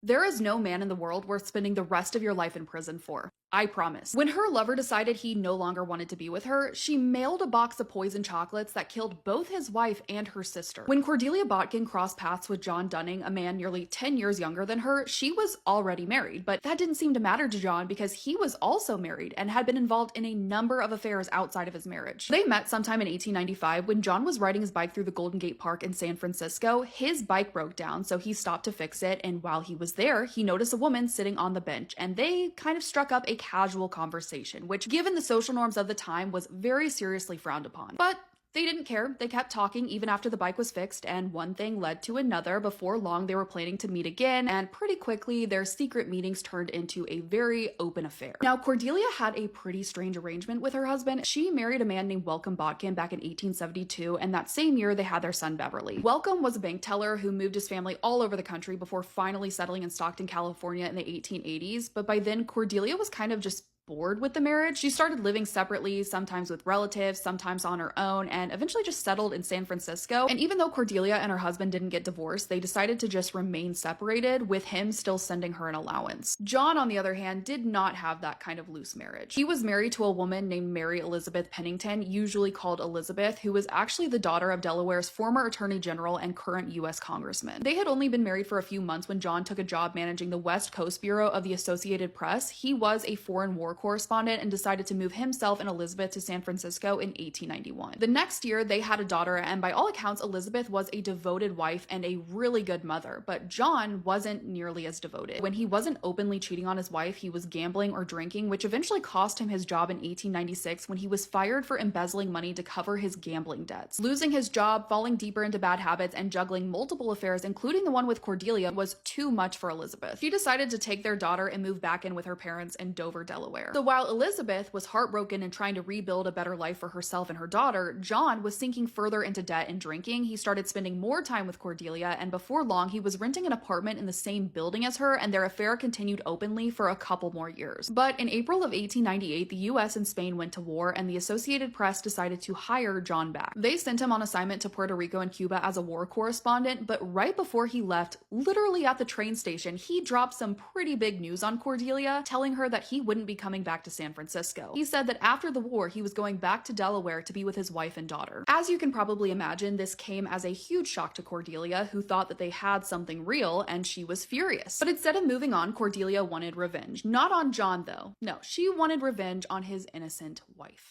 There is no man in the world worth spending the rest of your life in prison for. I promise. When her lover decided he no longer wanted to be with her, she mailed a box of poison chocolates that killed both his wife and her sister. When Cordelia Botkin crossed paths with John Dunning, a man nearly 10 years younger than her, she was already married, but that didn't seem to matter to John because he was also married and had been involved in a number of affairs outside of his marriage. They met sometime in 1895 when John was riding his bike through the Golden Gate Park in San Francisco. His bike broke down, so he stopped to fix it, and while he was there, he noticed a woman sitting on the bench, and they kind of struck up a casual conversation, which, given the social norms of the time, was very seriously frowned upon. But they didn't care. They kept talking even after the bike was fixed, and one thing led to another. Before long, they were planning to meet again, and pretty quickly, their secret meetings turned into a very open affair. Now, Cordelia had a pretty strange arrangement with her husband. She married a man named Welcome Botkin back in 1872, and that same year, they had their son Beverly. Welcome was a bank teller who moved his family all over the country before finally settling in Stockton, California in the 1880s, but by then, Cordelia was kind of just bored with the marriage. She started living separately, sometimes with relatives, sometimes on her own, and eventually just settled in San Francisco. And even though Cordelia and her husband didn't get divorced, they decided to just remain separated, with him still sending her an allowance. John, on the other hand, did not have that kind of loose marriage. He was married to a woman named Mary Elizabeth Pennington, usually called Elizabeth, who was actually the daughter of Delaware's former Attorney General and current U.S. Congressman. They had only been married for a few months when John took a job managing the West Coast Bureau of the Associated Press. He was a foreign war correspondent and decided to move himself and Elizabeth to San Francisco in 1891. The next year, they had a daughter, and by all accounts, Elizabeth was a devoted wife and a really good mother, but John wasn't nearly as devoted. When he wasn't openly cheating on his wife, he was gambling or drinking, which eventually cost him his job in 1896 when he was fired for embezzling money to cover his gambling debts. Losing his job, falling deeper into bad habits, and juggling multiple affairs, including the one with Cordelia, was too much for Elizabeth. She decided to take their daughter and move back in with her parents in Dover, Delaware. So while Elizabeth was heartbroken and trying to rebuild a better life for herself and her daughter, John was sinking further into debt and drinking. He started spending more time with Cordelia, and before long, he was renting an apartment in the same building as her, and their affair continued openly for a couple more years. But in April of 1898, the US and Spain went to war, and the Associated Press decided to hire John back. They sent him on assignment to Puerto Rico and Cuba as a war correspondent, but right before he left, literally at the train station, he dropped some pretty big news on Cordelia, telling her that he wouldn't be coming back to San Francisco. He said that after the war, he was going back to Delaware to be with his wife and daughter. As you can probably imagine, this came as a huge shock to Cordelia, who thought that they had something real, and she was furious. But instead of moving on, Cordelia wanted revenge. Not on John, though. No, she wanted revenge on his innocent wife.